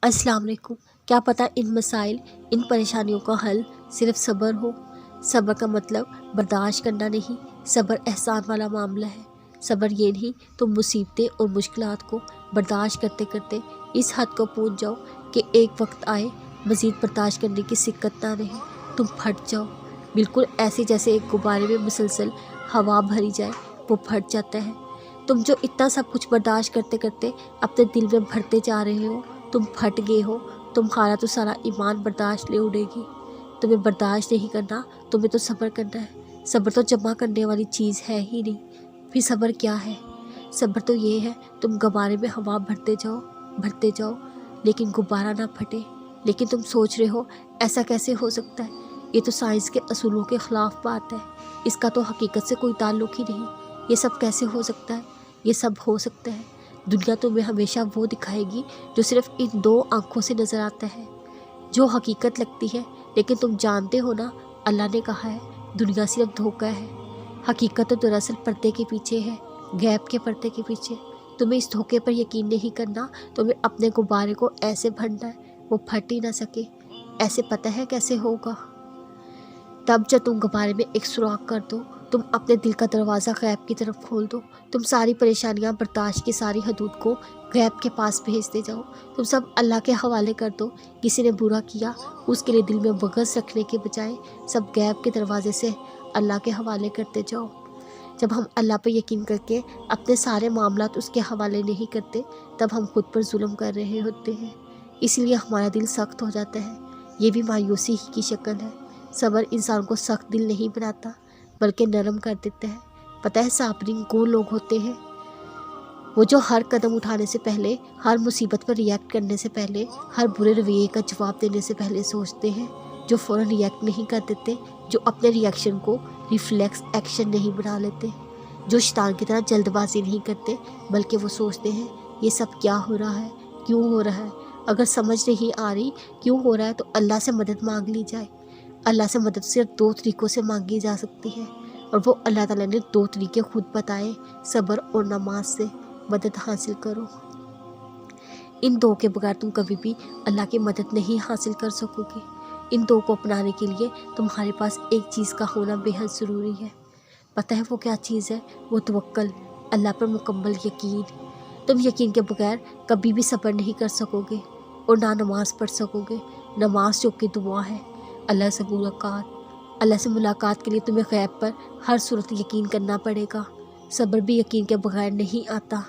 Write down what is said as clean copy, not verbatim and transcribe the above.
अस्सलाम वालेकुम। क्या पता इन मसाइल, इन परेशानियों का हल सिर्फ सब्र हो। सब्र का मतलब बर्दाश्त करना नहीं, सब्र एहसान वाला मामला है। सब्र ये नहीं तुम मुसीबतें और मुश्किलात को बर्दाश्त करते करते इस हद को पहुंच जाओ कि एक वक्त आए मज़ीद बर्दाश्त करने की सिक्कत ना रहे, तुम फट जाओ। बिल्कुल ऐसे जैसे एक गुब्बारे में मुसलसल हवा भरी जाए, वो फट जाता है। तुम जो इतना सब कुछ बर्दाश्त करते करते अपने दिल में भरते जा रहे हो, तुम फट गए हो। तुम्हारा तो सारा ईमान बर्दाश्त ले उड़ेगी। तुम्हें बर्दाश्त नहीं करना, तुम्हें तो सब्र करना है। सब्र तो जमा करने वाली चीज़ है ही नहीं, फिर सब्र क्या है? सब्र तो ये है तुम गुब्बारे में हवा भरते जाओ लेकिन गुब्बारा ना फटे। लेकिन तुम सोच रहे हो ऐसा कैसे हो सकता है, ये तो साइंस के असूलों के ख़िलाफ़ बात है, इसका तो हकीकत से कोई ताल्लुक़ ही नहीं। ये सब कैसे हो सकता है? ये सब हो सकता है। दुनिया तुम्हें हमेशा वो दिखाएगी जो सिर्फ इन दो आँखों से नज़र आता है, जो हकीकत लगती है। लेकिन तुम जानते हो ना, अल्लाह ने कहा है दुनिया सिर्फ धोखा है। हकीकत तो दरअसल पर्दे के पीछे है, गैब के पर्दे के पीछे। तुम्हें इस धोखे पर यकीन नहीं करना। तुम्हें अपने गुब्बारे को ऐसे भरना है वो फट ही ना सके। ऐसे पता है कैसे होगा? तब जब तुम गुब्बारे में एक सुराख कर दो, तुम अपने दिल का दरवाज़ा गैब की तरफ खोल दो। तुम सारी परेशानियां, बर्दाश्त की सारी हदूद को गैब के पास भेजते जाओ। तुम सब अल्लाह के हवाले कर दो। किसी ने बुरा किया, उसके लिए दिल में बग़ज़ रखने के बजाय सब गैब के दरवाजे से अल्लाह के हवाले करते जाओ। जब हम अल्लाह पर यकीन करके अपने सारे मामलात उसके हवाले नहीं करते, तब हम खुद पर जुल्म कर रहे होते हैं। इसलिए हमारा दिल सख्त हो जाता है। ये भी मायूसी ही की शक्ल है। सब्र इंसान को सख्त दिल नहीं बनाता, बल्कि नरम कर देता है। पता है साबरीन वो लोग होते हैं वो जो हर कदम उठाने से पहले, हर मुसीबत पर रिएक्ट करने से पहले, हर बुरे रवैये का जवाब देने से पहले सोचते हैं, जो फ़ौरन रिएक्ट नहीं कर देते, जो अपने रिएक्शन को रिफ्लेक्स एक्शन नहीं बना लेते, जो शैतान की तरह जल्दबाजी नहीं करते, बल्कि वो सोचते हैं ये सब क्या हो रहा है, क्यों हो रहा है। अगर समझ नहीं आ रही क्यों हो रहा है तो अल्लाह से मदद मांग ली जाए। अल्लाह से मदद सिर्फ दो तरीक़ों से मांगी जा सकती है, और वो अल्लाह ताला ने दो तरीके खुद बताए, सब्र और नमाज से मदद हासिल करो। इन दो के बगैर तुम कभी भी अल्लाह की मदद नहीं हासिल कर सकोगे। इन दो को अपनाने के लिए तुम्हारे पास एक चीज़ का होना बेहद ज़रूरी है। पता है वो क्या चीज़ है? वो तवक्कल, अल्लाह पर मुकम्मल यकीन। तुम यकीन के बगैर कभी भी सब्र नहीं कर सकोगे और ना नमाज पढ़ सकोगे। नमाज जो कि दुआ है, अल्लाह से मुलाकात के लिए तुम्हें गैब पर हर सूरत यकीन करना पड़ेगा। सब्र भी यकीन के बगैर नहीं आता।